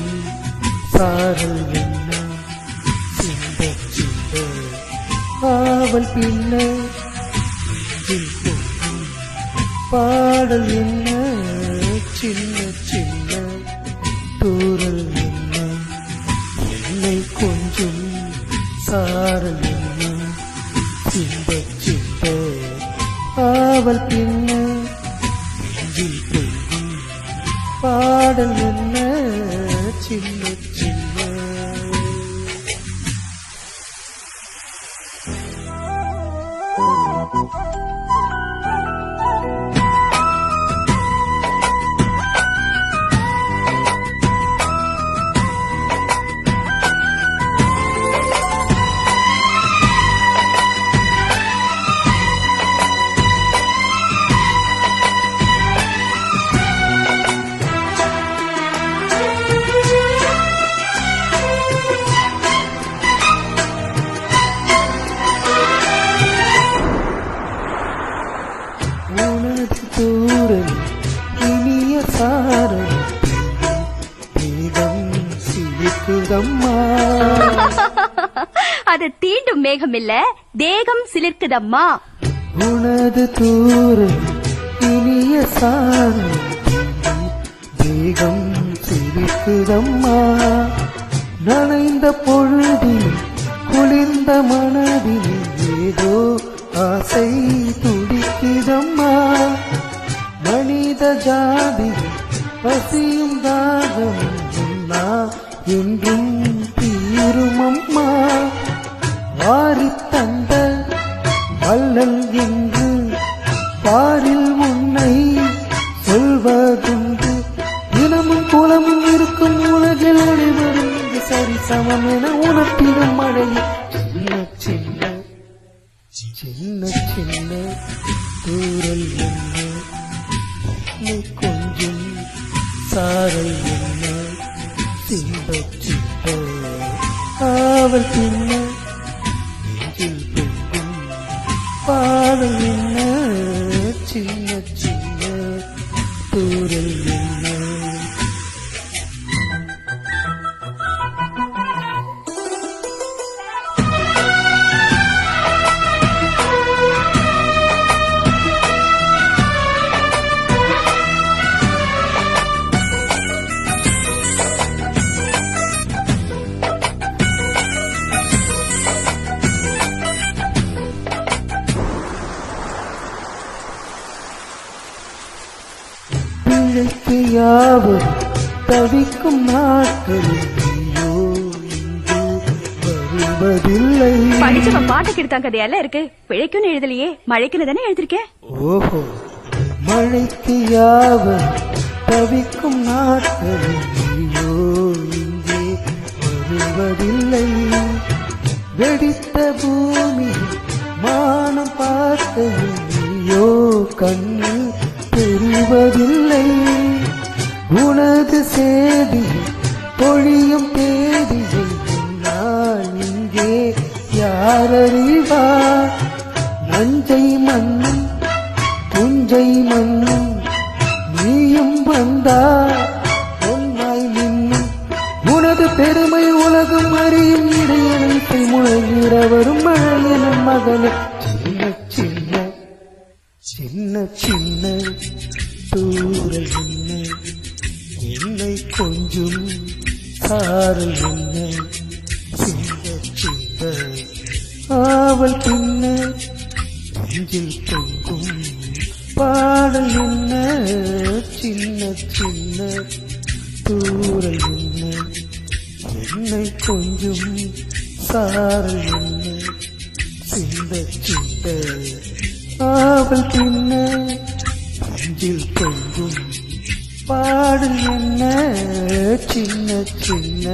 கொஞ்சம் சாரல் என்ன சிந்த சிந்த ஆவல் பின்ன பொங்கும் பாடல் என்ன சின்ன சின்ன தூரல் என்ன என்னை கொஞ்சம் சாரல் என்ன சிந்த சிந்த ஆவல் பின்ன பொங்கும் பாடல் என்ன சின்ன சின்ன. தூரல் இனிய சாரல் மேகம் சிலிர்க்குதம்மா. அது தீண்டும் மேகம் இல்ல, தேகம் சிலிர்க்குதம்மா. உனது தூரல் இனிய சாரல் தேகம் சிலிர்க்குதம்மா. நனைந்த பொழுதில் குளிர்ந்த மனதில் ஏதோ ஆசை துடிக்குதம்மா. மனித ஜாதி பசியும் தாகம் என்றும் தீருமம்மா. வாரித் தந்த வள்ளல் என்று பாரில் உன்னை சொல்வதுண்டு. தினமும் குளமும் இருக்கும் உலகில் ஒளிவரும் சரி சமம் என உணர்த்திடும் மழையில் சின்ன சின்ன சின்ன சின்ன தூரல் என்ன கொஞ்சம் சாரல் என்ன சிந்த சிந்த ஆவல் பின்ன நெஞ்சில் பொங்கும் பாடல் என்ன சின்ன சின்ன தூரல் என்ன. பிழைக்கு யாவர் தவிக்கும் நாட்களில் வருவதில்லை. படிச்சவன் பாட்டு கிடத்தான் கதையெல்லாம் இருக்கு, பிழைக்குன்னு எழுதலையே, மழைக்குன்னு தானே எழுதிருக்கேன். ஓஹோ, மழைக்கு யாவர் தவிக்கும் நாட்களில் இங்கே வருவதில்லை. வெடித்த பூமி மானம் பார்த்ததையோ கண்ணில் தெரிவதில்லை. உனது சேதி பொழியும் தேதியை நான் இங்கே யாரறிவார். நஞ்சை மண்ணும் புஞ்சை மண்ணும் நீயும் வந்தார் ஒன்றாய் நின்னும். உனது பெருமை உலகம் அறியும் இடையனைத்தை முழங்கிறவரும் மழையனும் மகனே. சின்ன சின்ன சின்ன தூரல் என்ன என்னை கொஞ்சம் சாரல் என்ன சிந்த சிந்த ஆவல் பின்ன நெஞ்சில் பொங்கும் பாடல் என்ன சின்ன சின்ன தூரல் என்ன என்னை கொஞ்சம் சாரல் என்ன சிந்த சிந்த ஆவல் பின்ன நெஞ்சில் பொங்கும் பாடல் என்ன சின்ன சின்ன